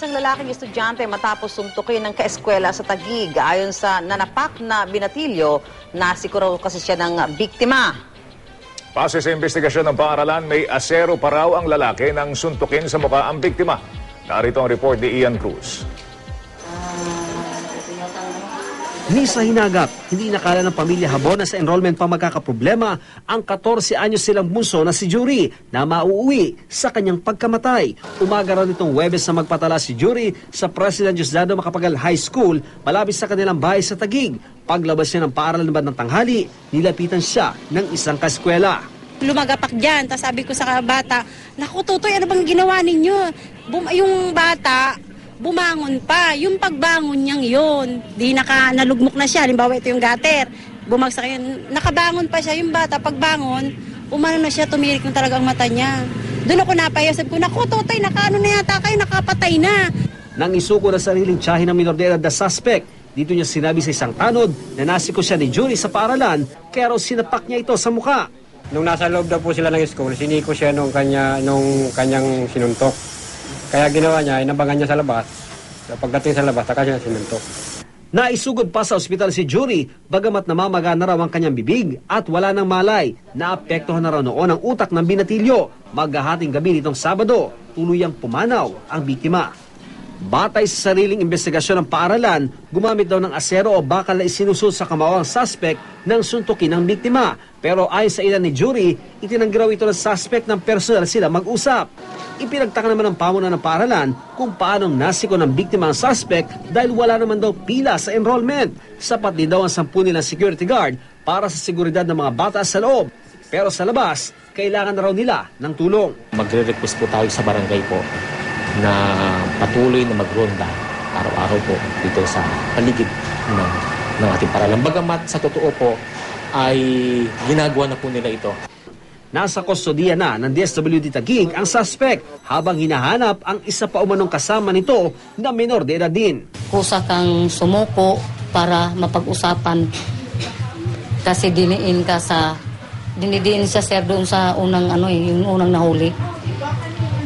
isang lalaking estudyante matapos suntukin ng kaeskwela sa Taguig. Ayon sa nanapak na binatilyo, nasikuro kasi siya ng biktima. Base sa investigasyon ng paaralan, may asero pa raw ang lalaki nang suntukin sa mukha ang biktima. Narito ang report ni Ian Cruz. Ni sa hinagap, hindi nakala ng pamilya Habon na sa enrollment pa magkakaproblema ang 14 anyos silang bunso na si Jury na mauuwi sa kanyang pagkamatay. Umaga raw nitong Huwebes na magpatala si Jury sa President Diosdado Macapagal High School malapit sa kanilang bahay sa Taguig. Paglabas niya ng paaralan bandang tanghali, nilapitan siya ng isang kaskwela. Lumagapak dyan, tapos sabi ko sa bata, naku Tutoy, ano bang ginawa ninyo? Yung bata, bumangon pa. Yung pagbangon niyang yun, di nalugmok na siya. Halimbawa ito yung gutter, bumagsak yun. Nakabangon pa siya, yung bata, pagbangon, umano na siya, tumirik na talagang mata niya. Doon ako napaya, sabi ko, naku Tutoy, nakaano na yata kayo, nakapatay na. Nang isuko na sariling tiyahin ng minor de edad na suspect, dito niya sinabi sa isang tanod na nasiko siya ni Jury sa paaralan, kaya raw sinapak niya ito sa mukha. Nung nasa loob daw po sila ng school, siniko siya nung kanyang sinuntok. Kaya ginawa niya, inabangan niya sa labas. Pagdating sa labas, saka siya sinuntok. Naisugod pa sa ospital si Jury, bagamat namamaga na raw ang kanyang bibig at wala nang malay. Naapektuhan na raw noon ang utak ng binatilyo. Maghahating gabi nitong Sabado, tuluyang pumanaw ang biktima. Batay sa sariling investigasyon ng paaralan, gumamit daw ng asero o bakal na isinusul sa kamao ang suspect ng suntukin ng biktima. Pero ayon sa ilan ni Jury, itinanggi raw ito ng suspect ng personal sila mag-usap. Ipinagtaka naman ng pamunan ng paaralan kung paanong nasiko ng biktima ang suspect dahil wala naman daw pila sa enrollment. Sapat din daw ang 10 nilang security guard para sa seguridad ng mga bata sa loob. Pero sa labas, kailangan na raw nila ng tulong. Magre-request po tayo sa barangay po na patuloy na magronda araw-araw po dito sa paligid ng ating paaralan. Bagamat sa totoo po ay ginagawa na po nila ito. Nasa kustodiya na ng DSWD Taguig ang suspect habang hinahanap ang isa pa umanong kasama nito na minor de edad din. Kusa kang sumuko para mapag-usapan kasi dinidiin siya sir doon sa unang yung unang nahuli.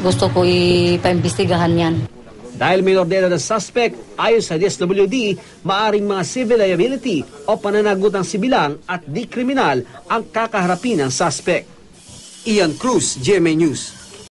Gusto ko ipaimbestigahan yan. Dahil minor de edad ang suspect, ayon sa DSWD, maaring mga civil liability o pananagutang sibilang at di kriminal ang kakaharapin ng suspect. Ian Cruz, GMA News.